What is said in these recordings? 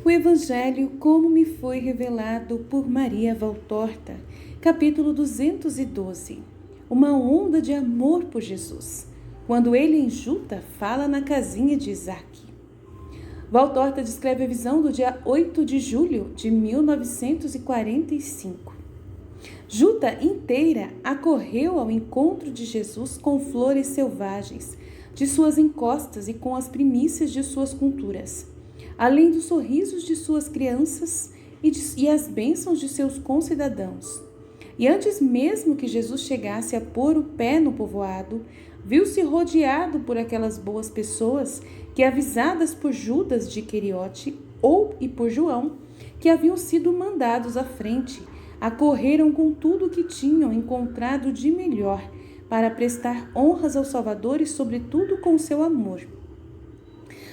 O Evangelho como me foi revelado por Maria Valtorta, capítulo 212. Uma onda de amor por Jesus, quando ele enjuta fala na casinha de Isaac. Valtorta descreve a visão do dia 8 de julho de 1945. Juta inteira acorreu ao encontro de Jesus com flores selvagens de suas encostas e com as primícias de suas culturas, além dos sorrisos de suas crianças e as bênçãos de seus concidadãos. E antes mesmo que Jesus chegasse a pôr o pé no povoado, viu-se rodeado por aquelas boas pessoas que, avisadas por Judas de Queriote e por João, que haviam sido mandados à frente, acorreram com tudo o que tinham encontrado de melhor para prestar honras ao Salvador e, sobretudo, com seu amor.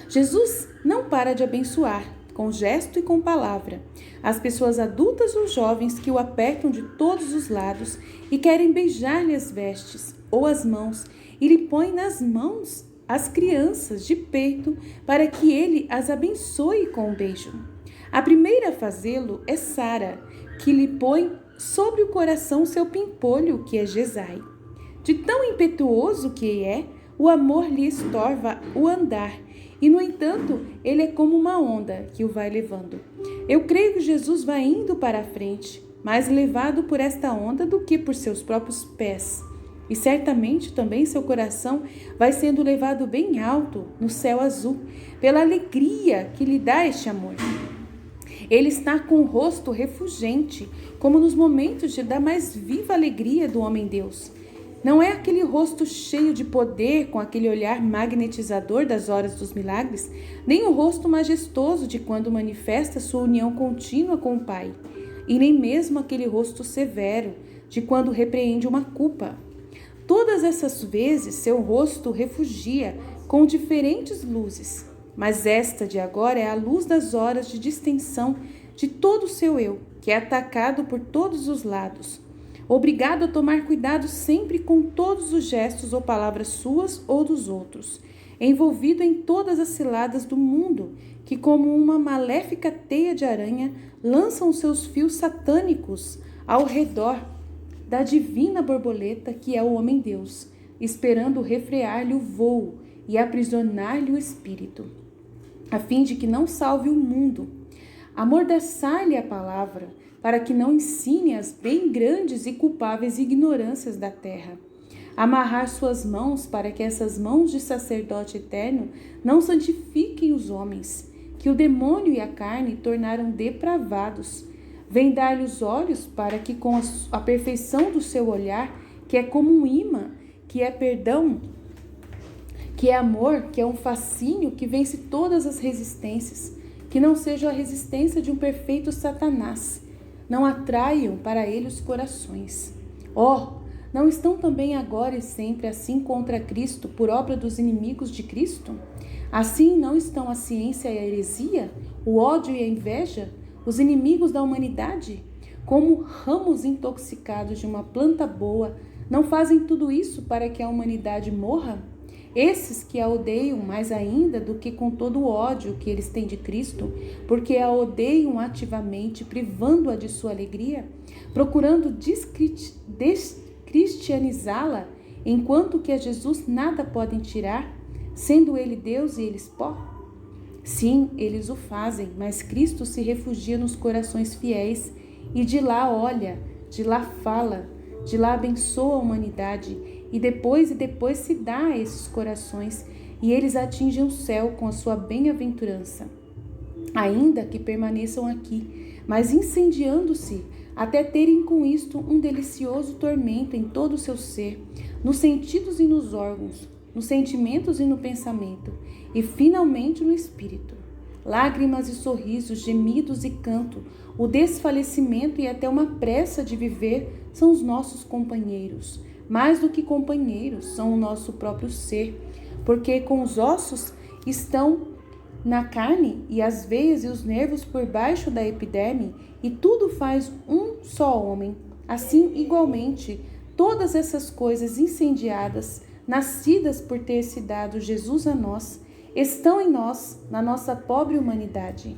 Jesus não para de abençoar, com gesto e com palavra, as pessoas adultas ou jovens que o apertam de todos os lados e querem beijar-lhe as vestes ou as mãos, e lhe põe nas mãos as crianças de peito para que ele as abençoe com um beijo. A primeira a fazê-lo é Sara, que lhe põe sobre o coração seu pimpolho, que é Jesai. De tão impetuoso que é, o amor lhe estorva o andar, e, no entanto, ele é como uma onda que o vai levando. Eu creio que Jesus vai indo para a frente, mais levado por esta onda do que por seus próprios pés. E certamente também seu coração vai sendo levado bem alto no céu azul, pela alegria que lhe dá este amor. Ele está com o rosto refulgente, como nos momentos da mais viva alegria do homem-deus. Não é aquele rosto cheio de poder, com aquele olhar magnetizador das horas dos milagres, nem o rosto majestoso de quando manifesta sua união contínua com o Pai, e nem mesmo aquele rosto severo de quando repreende uma culpa. Todas essas vezes seu rosto refugia com diferentes luzes, mas esta de agora é a luz das horas de distensão de todo o seu eu, que é atacado por todos os lados, obrigado a tomar cuidado sempre com todos os gestos ou palavras suas ou dos outros, envolvido em todas as ciladas do mundo, que como uma maléfica teia de aranha lançam seus fios satânicos ao redor da divina borboleta que é o homem-deus, esperando refrear-lhe o vôo e aprisionar-lhe o espírito, a fim de que não salve o mundo. Amordaçar-lhe a palavra, para que não ensine as bem grandes e culpáveis ignorâncias da terra. Amarrar suas mãos, para que essas mãos de sacerdote eterno não santifiquem os homens, que o demônio e a carne tornaram depravados. Vendar-lhe os olhos, para que com a perfeição do seu olhar, que é como um imã, que é perdão, que é amor, que é um fascínio que vence todas as resistências, que não seja a resistência de um perfeito Satanás, não atraiam para ele os corações. Não estão também agora e sempre assim contra Cristo por obra dos inimigos de Cristo? Assim não estão a ciência e a heresia, o ódio e a inveja, os inimigos da humanidade? Como ramos intoxicados de uma planta boa, não fazem tudo isso para que a humanidade morra? Esses que a odeiam mais ainda do que com todo o ódio que eles têm de Cristo, porque a odeiam ativamente, privando-a de sua alegria, procurando descristianizá-la, enquanto que a Jesus nada podem tirar, sendo ele Deus e eles pó? Sim, eles o fazem, mas Cristo se refugia nos corações fiéis e de lá olha, de lá fala, de lá abençoa a humanidade, e depois se dá a esses corações, e eles atingem o céu com a sua bem-aventurança, ainda que permaneçam aqui, mas incendiando-se, até terem com isto um delicioso tormento em todo o seu ser, nos sentidos e nos órgãos, nos sentimentos e no pensamento, e finalmente no espírito. Lágrimas e sorrisos, gemidos e canto, o desfalecimento e até uma pressa de viver são os nossos companheiros. Mais do que companheiros, são o nosso próprio ser, porque com os ossos estão na carne e as veias e os nervos por baixo da epiderme, e tudo faz um só homem. Assim, igualmente, todas essas coisas incendiadas, nascidas por ter se dado Jesus a nós, estão em nós, na nossa pobre humanidade.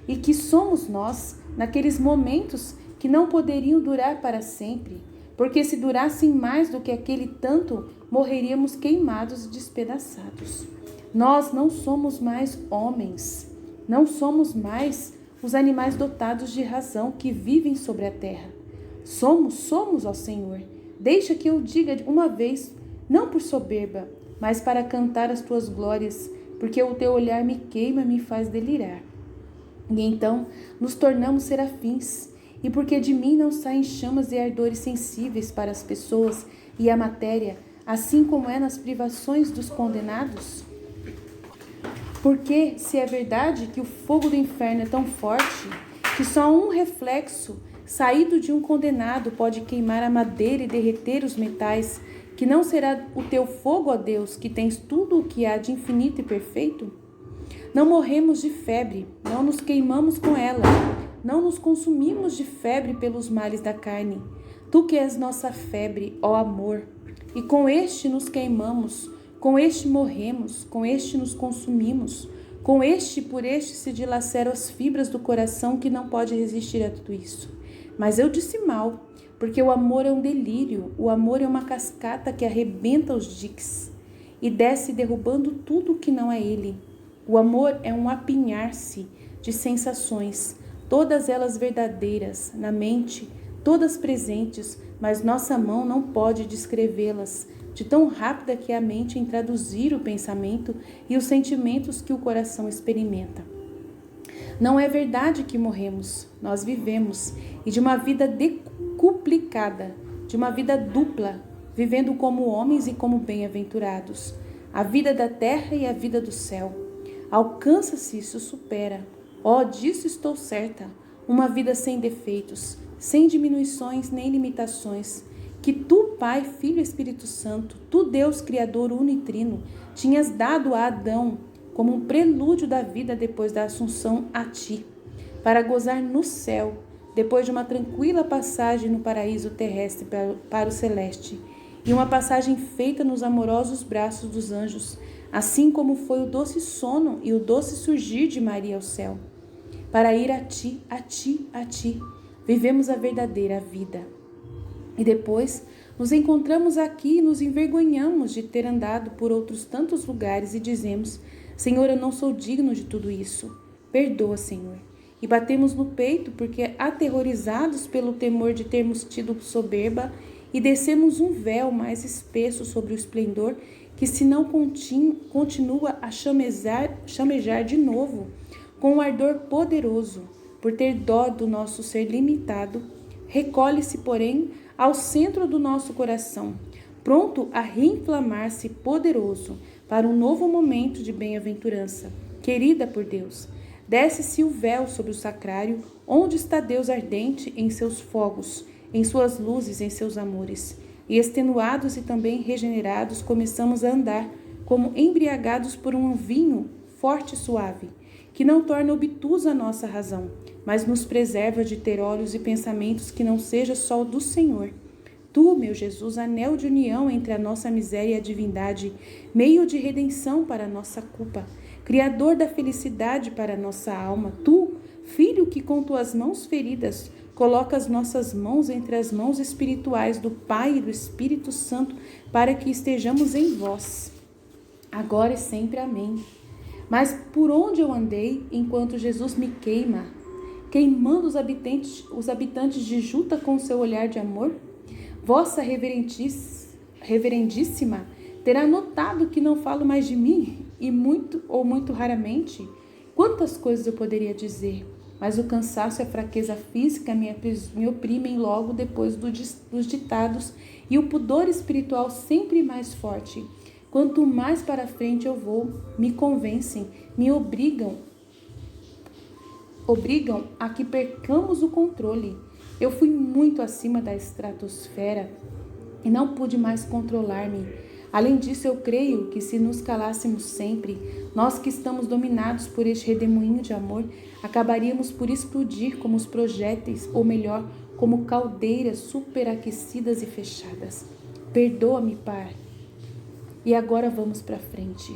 e que somos nós naqueles momentos que não poderiam durar para sempre, porque se durassem mais do que aquele tanto, morreríamos queimados e despedaçados. Nós não somos mais homens, não somos mais os animais dotados de razão que vivem sobre a terra. Somos, ó Senhor. Deixa que eu diga uma vez, não por soberba, mas para cantar as tuas glórias, porque o teu olhar me queima e me faz delirar. E então nos tornamos serafins, e porque de mim não saem chamas e ardores sensíveis para as pessoas e a matéria, assim como é nas privações dos condenados? Porque, se é verdade que o fogo do inferno é tão forte, que só um reflexo saído de um condenado pode queimar a madeira e derreter os metais, que não será o teu fogo, ó Deus, que tens tudo o que há de infinito e perfeito? Não morremos de febre, não nos queimamos com ela, não nos consumimos de febre pelos males da carne. Tu que és nossa febre, ó amor, e com este nos queimamos, com este morremos, com este nos consumimos, com este por este se dilaceram as fibras do coração que não pode resistir a tudo isso. Mas eu disse mal, porque o amor é um delírio, o amor é uma cascata que arrebenta os diques e desce derrubando tudo o que não é ele. O amor é um apinhar-se de sensações, todas elas verdadeiras, na mente, todas presentes, mas nossa mão não pode descrevê-las, de tão rápida que é a mente em traduzir o pensamento e os sentimentos que o coração experimenta. Não é verdade que morremos, nós vivemos, e de uma vida decuplicada, de uma vida dupla, vivendo como homens e como bem-aventurados, a vida da terra e a vida do céu. Alcança-se isso, supera. Disso estou certa, uma vida sem defeitos, sem diminuições nem limitações, que tu, Pai, Filho e Espírito Santo, tu, Deus Criador uno e trino, tinhas dado a Adão como um prelúdio da vida depois da assunção a ti, para gozar no céu, depois de uma tranquila passagem no paraíso terrestre para o celeste, e uma passagem feita nos amorosos braços dos anjos, assim como foi o doce sono e o doce surgir de Maria ao céu. Para ir a ti, vivemos a verdadeira vida. E depois nos encontramos aqui e nos envergonhamos de ter andado por outros tantos lugares e dizemos: Senhor, eu não sou digno de tudo isso. Perdoa, Senhor. E batemos no peito porque, aterrorizados pelo temor de termos tido soberba, e descemos um véu mais espesso sobre o esplendor que se não continua a chamejar de novo, com um ardor poderoso, por ter dó do nosso ser limitado, recolhe-se, porém, ao centro do nosso coração, pronto a reinflamar-se poderoso para um novo momento de bem-aventurança. Querida por Deus, desce-se o véu sobre o sacrário, onde está Deus ardente em seus fogos, em suas luzes, em seus amores. E extenuados e também regenerados, começamos a andar como embriagados por um vinho forte e suave, que não torna obtusa a nossa razão, mas nos preserva de ter olhos e pensamentos que não seja só do Senhor. Tu, meu Jesus, anel de união entre a nossa miséria e a divindade, meio de redenção para a nossa culpa, Criador da felicidade para a nossa alma, tu, Filho que com tuas mãos feridas coloca as nossas mãos entre as mãos espirituais do Pai e do Espírito Santo, para que estejamos em vós, agora e sempre. Amém. Mas por onde eu andei, enquanto Jesus me queima, queimando os habitantes de Juta com seu olhar de amor? Vossa reverendíssima terá notado que não falo mais de mim, e muito raramente. Quantas coisas eu poderia dizer, mas o cansaço e a fraqueza física me oprimem logo depois dos ditados, e o pudor espiritual sempre mais forte. Quanto mais para frente eu vou, me convencem, me obrigam a que percamos o controle. Eu fui muito acima da estratosfera e não pude mais controlar-me. Além disso, eu creio que se nos calássemos sempre, nós que estamos dominados por este redemoinho de amor, acabaríamos por explodir como os projéteis, ou melhor, como caldeiras superaquecidas e fechadas. Perdoa-me, Pai. E agora vamos para frente.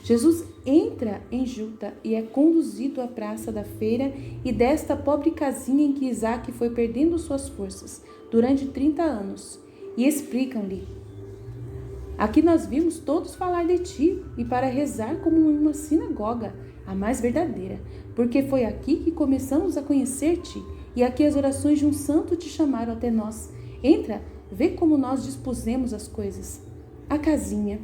Jesus entra em Juta e é conduzido à praça da feira e desta pobre casinha em que Isaac foi perdendo suas forças durante 30 anos. E explicam-lhe: aqui nós vimos todos falar de ti e para rezar como em uma sinagoga, a mais verdadeira, porque foi aqui que começamos a conhecer-te e aqui as orações de um santo te chamaram até nós. Entra, vê como nós dispusemos as coisas. A casinha,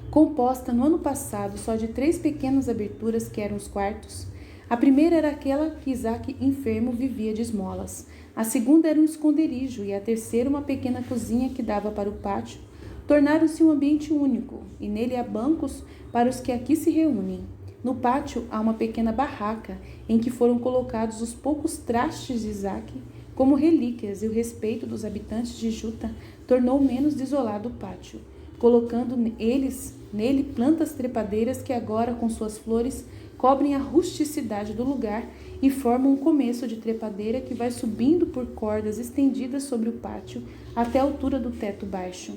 composta no ano passado só de 3 pequenas aberturas que eram os quartos. A primeira era aquela que Isaac, enfermo, vivia de esmolas. A segunda era um esconderijo e a terceira uma pequena cozinha que dava para o pátio. Tornaram-se um ambiente único e nele há bancos para os que aqui se reúnem. No pátio há uma pequena barraca em que foram colocados os poucos trastes de Isaac como relíquias, e o respeito dos habitantes de Juta tornou menos desolado o pátio, colocando eles nele plantas trepadeiras que agora, com suas flores, cobrem a rusticidade do lugar e formam um começo de trepadeira que vai subindo por cordas estendidas sobre o pátio até a altura do teto baixo.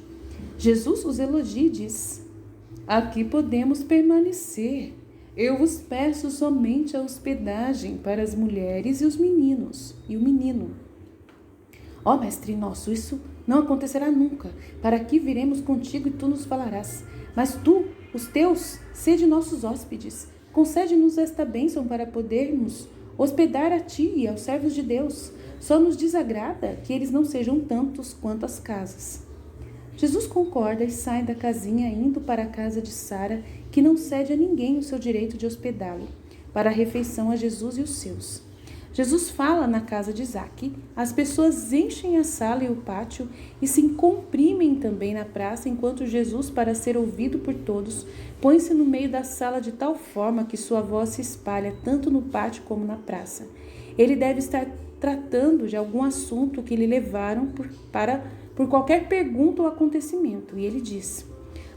Jesus os elogia e diz: aqui podemos permanecer. Eu vos peço somente a hospedagem para as mulheres e os meninos, e o menino. Ó Mestre nosso, isso não acontecerá nunca. Para aqui viremos contigo e tu nos falarás. Mas tu, os teus, sede nossos hóspedes. Concede-nos esta bênção para podermos hospedar a ti e aos servos de Deus. Só nos desagrada que eles não sejam tantos quanto as casas. Jesus concorda e sai da casinha indo para a casa de Sara, que não cede a ninguém o seu direito de hospedá-lo, para a refeição a Jesus e os seus. Jesus fala na casa de Isaac, as pessoas enchem a sala e o pátio e se comprimem também na praça, enquanto Jesus, para ser ouvido por todos, põe-se no meio da sala de tal forma que sua voz se espalha tanto no pátio como na praça. Ele deve estar tratando de algum assunto que lhe levaram por qualquer pergunta ou acontecimento, e ele diz: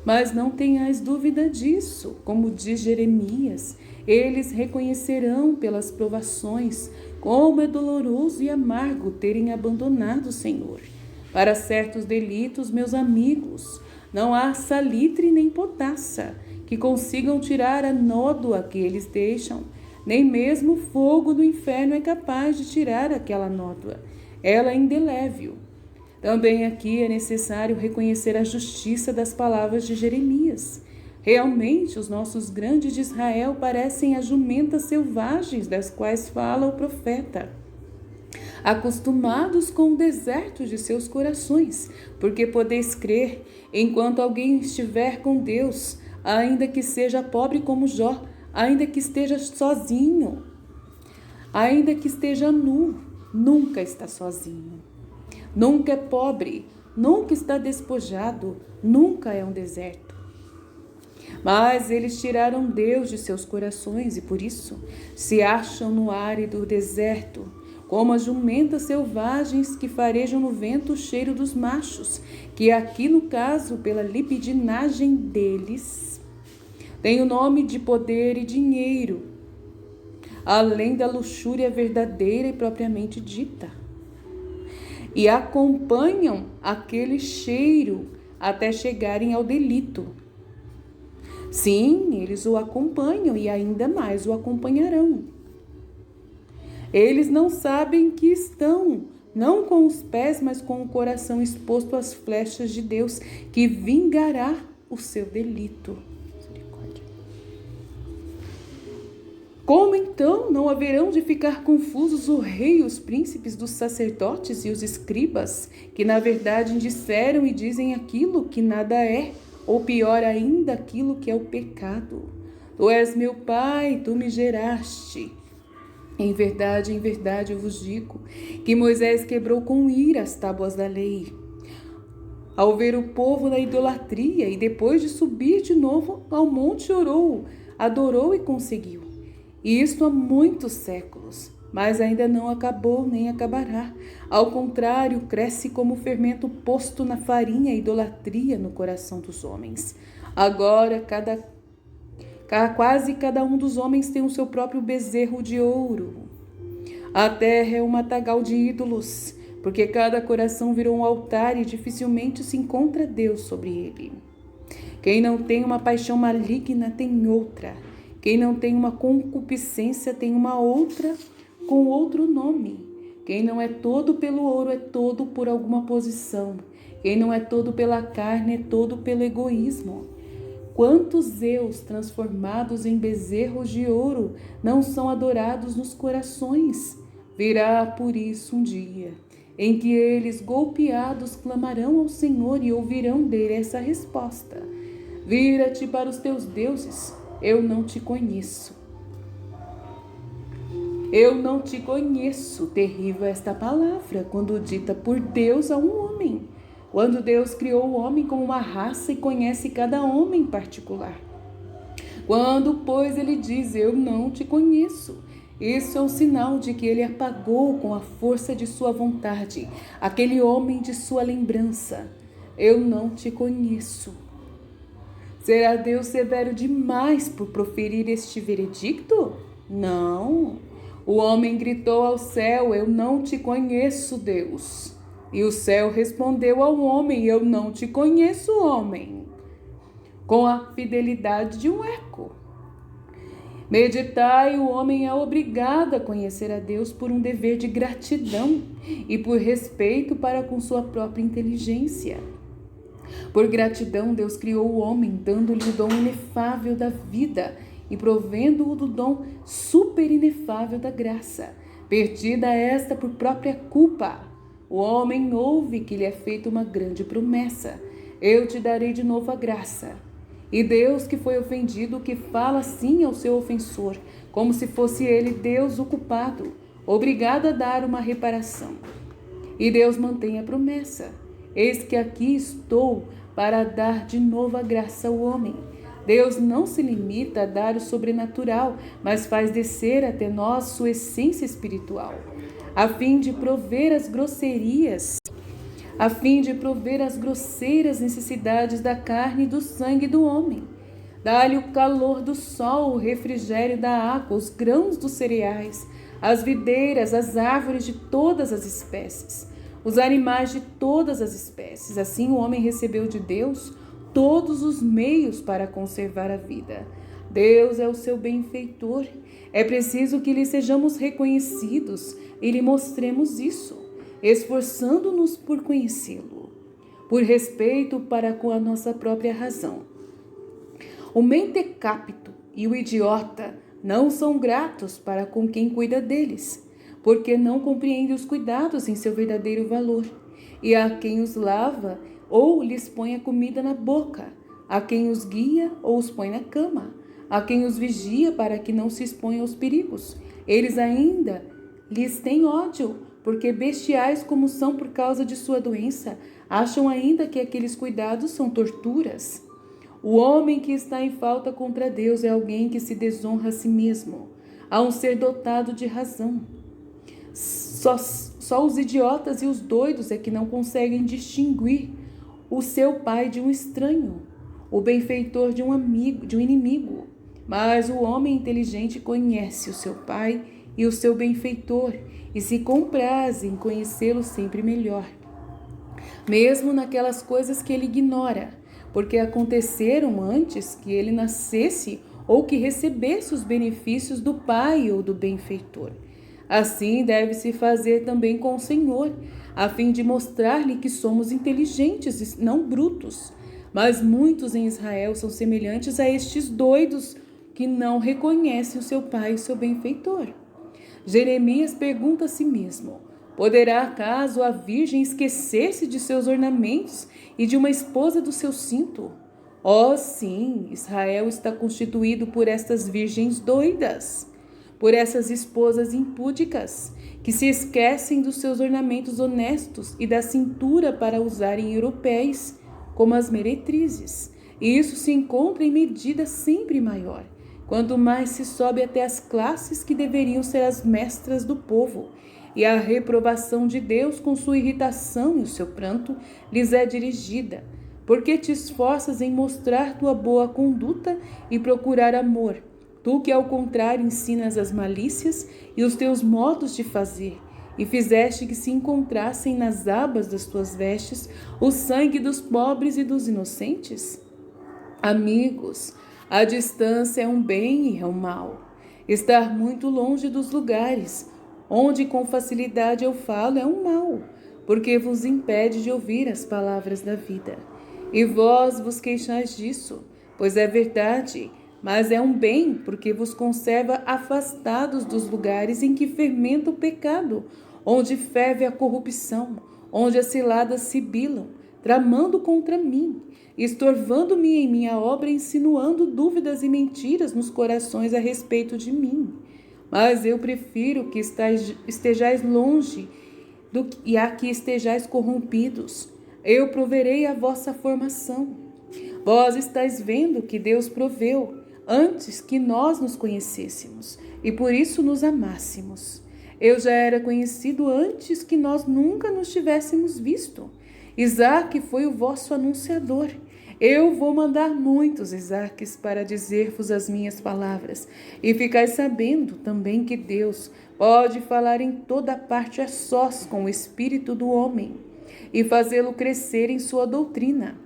mas não tenhais dúvida disso, como diz Jeremias, eles reconhecerão pelas provações como é doloroso e amargo terem abandonado o Senhor. Para certos delitos, meus amigos, não há salitre nem potassa que consigam tirar a nódoa que eles deixam, nem mesmo o fogo do inferno é capaz de tirar aquela nódoa. Ela é indelével. Também aqui é necessário reconhecer a justiça das palavras de Jeremias. Realmente, os nossos grandes de Israel parecem as jumentas selvagens das quais fala o profeta, acostumados com o deserto de seus corações, porque podeis crer, enquanto alguém estiver com Deus, ainda que seja pobre como Jó, ainda que esteja sozinho, ainda que esteja nu, nunca está sozinho. Nunca é pobre, nunca está despojado, nunca é um deserto. Mas eles tiraram Deus de seus corações e por isso se acham no árido deserto, como as jumentas selvagens que farejam no vento o cheiro dos machos, que aqui no caso, pela libidinagem deles, tem o nome de poder e dinheiro, além da luxúria verdadeira e propriamente dita. E acompanham aquele cheiro até chegarem ao delito. Sim, eles o acompanham e ainda mais o acompanharão. Eles não sabem que estão, não com os pés, mas com o coração exposto às flechas de Deus, que vingará o seu delito. Como então não haverão de ficar confusos o rei, os príncipes dos sacerdotes e os escribas, que na verdade disseram e dizem aquilo que nada é, ou pior ainda, aquilo que é o pecado? Tu és meu pai, tu me geraste. Em verdade eu vos digo que Moisés quebrou com ira as tábuas da lei, ao ver o povo na idolatria, e depois de subir de novo ao monte orou, adorou e conseguiu. E isto há muitos séculos, mas ainda não acabou nem acabará. Ao contrário, cresce como fermento posto na farinha a idolatria no coração dos homens. Agora, quase cada um dos homens tem o seu próprio bezerro de ouro. A terra é um matagal de ídolos, porque cada coração virou um altar e dificilmente se encontra Deus sobre ele. Quem não tem uma paixão maligna tem outra. Quem não tem uma concupiscência tem uma outra com outro nome. Quem não é todo pelo ouro é todo por alguma posição. Quem não é todo pela carne é todo pelo egoísmo. Quantos eus transformados em bezerros de ouro não são adorados nos corações? Virá por isso um dia em que eles, golpeados, clamarão ao Senhor e ouvirão dele essa resposta: vira-te para os teus deuses, eu não te conheço. Eu não te conheço. Terrível esta palavra quando dita por Deus a um homem. Quando Deus criou o homem como uma raça e conhece cada homem em particular. Quando, pois, ele diz, eu não te conheço, isso é um sinal de que ele apagou com a força de sua vontade aquele homem de sua lembrança. Eu não te conheço. Será Deus severo demais por proferir este veredicto? Não. O homem gritou ao céu, eu não te conheço, Deus. E o céu respondeu ao homem, eu não te conheço, homem. Com a fidelidade de um eco. Meditai, o homem é obrigado a conhecer a Deus por um dever de gratidão e por respeito para com sua própria inteligência. Por gratidão, Deus criou o homem, dando-lhe o dom inefável da vida e provendo-o do dom super inefável da graça. Perdida esta por própria culpa, o homem ouve que lhe é feita uma grande promessa. Eu te darei de novo a graça. E Deus, que foi ofendido, que fala assim ao seu ofensor, como se fosse ele Deus o culpado, obrigado a dar uma reparação. E Deus mantém a promessa. Eis que aqui estou para dar de novo a graça ao homem. Deus não se limita a dar o sobrenatural, mas faz descer até nós sua essência espiritual, a fim de prover as grosseiras necessidades da carne e do sangue do homem. Dá-lhe o calor do sol, o refrigério da água, os grãos dos cereais, as videiras, as árvores de todas as espécies, os animais de todas as espécies. Assim o homem recebeu de Deus todos os meios para conservar a vida. Deus é o seu benfeitor. É preciso que lhe sejamos reconhecidos e lhe mostremos isso, esforçando-nos por conhecê-lo, por respeito para com a nossa própria razão. O mentecapto e o idiota não são gratos para com quem cuida deles, porque não compreende os cuidados em seu verdadeiro valor, e a quem os lava ou lhes põe a comida na boca, a quem os guia ou os põe na cama, a quem os vigia para que não se exponham aos perigos. Eles ainda lhes têm ódio, porque bestiais como são por causa de sua doença, acham ainda que aqueles cuidados são torturas. O homem que está em falta contra Deus é alguém que se desonra a si mesmo, a um ser dotado de razão. Só os idiotas e os doidos é que não conseguem distinguir o seu pai de um estranho, o benfeitor de um amigo, de um inimigo. Mas o homem inteligente conhece o seu pai e o seu benfeitor e se compraz em conhecê-lo sempre melhor, mesmo naquelas coisas que ele ignora, porque aconteceram antes que ele nascesse ou que recebesse os benefícios do pai ou do benfeitor. Assim deve-se fazer também com o Senhor, a fim de mostrar-lhe que somos inteligentes e não brutos. Mas muitos em Israel são semelhantes a estes doidos que não reconhecem o seu pai e o seu benfeitor. Jeremias pergunta a si mesmo: poderá acaso a virgem esquecer-se de seus ornamentos e de uma esposa do seu cinto? Oh, sim, Israel está constituído por estas virgens doidas, por essas esposas impúdicas, que se esquecem dos seus ornamentos honestos e da cintura para usarem europeus, como as meretrizes. E isso se encontra em medida sempre maior, quanto mais se sobe até as classes que deveriam ser as mestras do povo, e a reprovação de Deus com sua irritação e o seu pranto lhes é dirigida, porque te esforças em mostrar tua boa conduta e procurar amor, tu que ao contrário ensinas as malícias e os teus modos de fazer, e fizeste que se encontrassem nas abas das tuas vestes o sangue dos pobres e dos inocentes? Amigos, a distância é um bem e é um mal. Estar muito longe dos lugares onde com facilidade eu falo é um mal, porque vos impede de ouvir as palavras da vida. E vós vos queixais disso, pois é verdade, mas é um bem, porque vos conserva afastados dos lugares em que fermenta o pecado, onde ferve a corrupção, onde as ciladas sibilam, tramando contra mim, estorvando-me em minha obra, insinuando dúvidas e mentiras nos corações a respeito de mim. Mas eu prefiro que estejais longe e a que estejais corrompidos. Eu proverei a vossa formação. Vós estáis vendo que Deus proveu antes que nós nos conhecêssemos e por isso nos amássemos. Eu já era conhecido antes que nós nunca nos tivéssemos visto. Isaque foi o vosso anunciador. Eu vou mandar muitos Isaques para dizer-vos as minhas palavras. E ficais sabendo também que Deus pode falar em toda parte a sós com o espírito do homem e fazê-lo crescer em sua doutrina.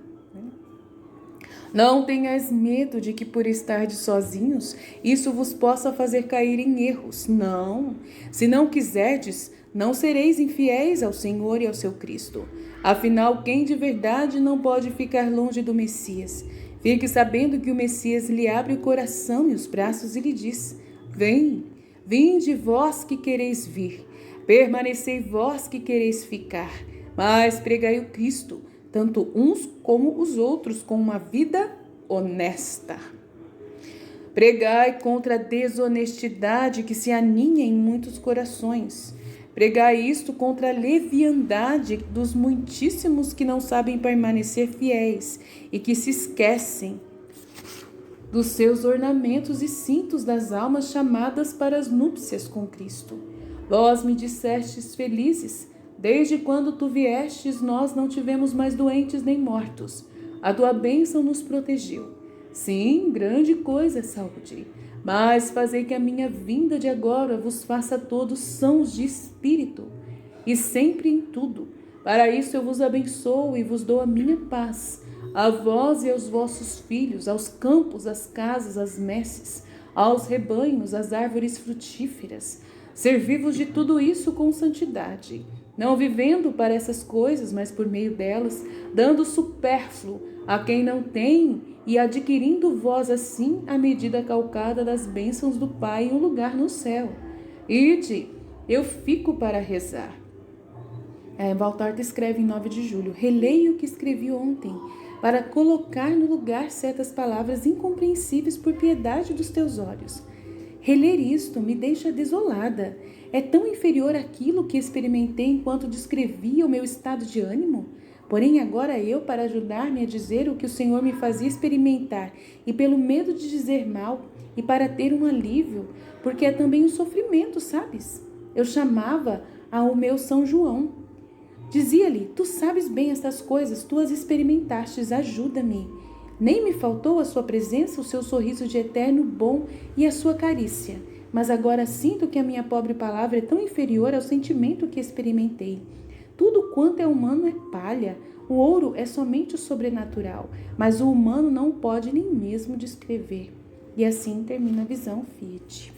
Não tenhais medo de que por estardes sozinhos, isso vos possa fazer cair em erros. Não, se não quiserdes, não sereis infiéis ao Senhor e ao seu Cristo. Afinal, quem de verdade não pode ficar longe do Messias? Fique sabendo que o Messias lhe abre o coração e os braços e lhe diz: vinde vós que quereis vir, permanecei vós que quereis ficar, mas pregai o Cristo, tanto uns como os outros, com uma vida honesta. Pregai contra a desonestidade que se aninha em muitos corações. Pregai isto contra a leviandade dos muitíssimos que não sabem permanecer fiéis e que se esquecem dos seus ornamentos e cintos das almas chamadas para as núpcias com Cristo. Vós me dissestes felizes. Desde quando tu viestes, nós não tivemos mais doentes nem mortos. A tua bênção nos protegeu. Sim, grande coisa é saúde. Mas fazei que a minha vinda de agora vos faça todos sãos de espírito e sempre em tudo. Para isso eu vos abençoo e vos dou a minha paz, a vós e aos vossos filhos, aos campos, às casas, às messes, aos rebanhos, às árvores frutíferas. Servi-vos de tudo isso com santidade, não vivendo para essas coisas, mas por meio delas, dando supérfluo a quem não tem e adquirindo vós assim a medida calcada das bênçãos do Pai em um lugar no céu. Ide, eu fico para rezar. Valtorta escreve em 9 de julho, releio o que escrevi ontem, para colocar no lugar certas palavras incompreensíveis por piedade dos teus olhos. Reler isto me deixa desolada. É tão inferior àquilo que experimentei enquanto descrevia o meu estado de ânimo. Porém, agora eu, para ajudar-me a dizer o que o Senhor me fazia experimentar, e pelo medo de dizer mal, e para ter um alívio, porque é também um sofrimento, sabes? Eu chamava ao meu São João. Dizia-lhe, tu sabes bem estas coisas, tu as experimentastes, ajuda-me. Nem me faltou a sua presença, o seu sorriso de eterno bom e a sua carícia. Mas agora sinto que a minha pobre palavra é tão inferior ao sentimento que experimentei. Tudo quanto é humano é palha, o ouro é somente o sobrenatural, mas o humano não pode nem mesmo descrever. E assim termina a visão Fiat.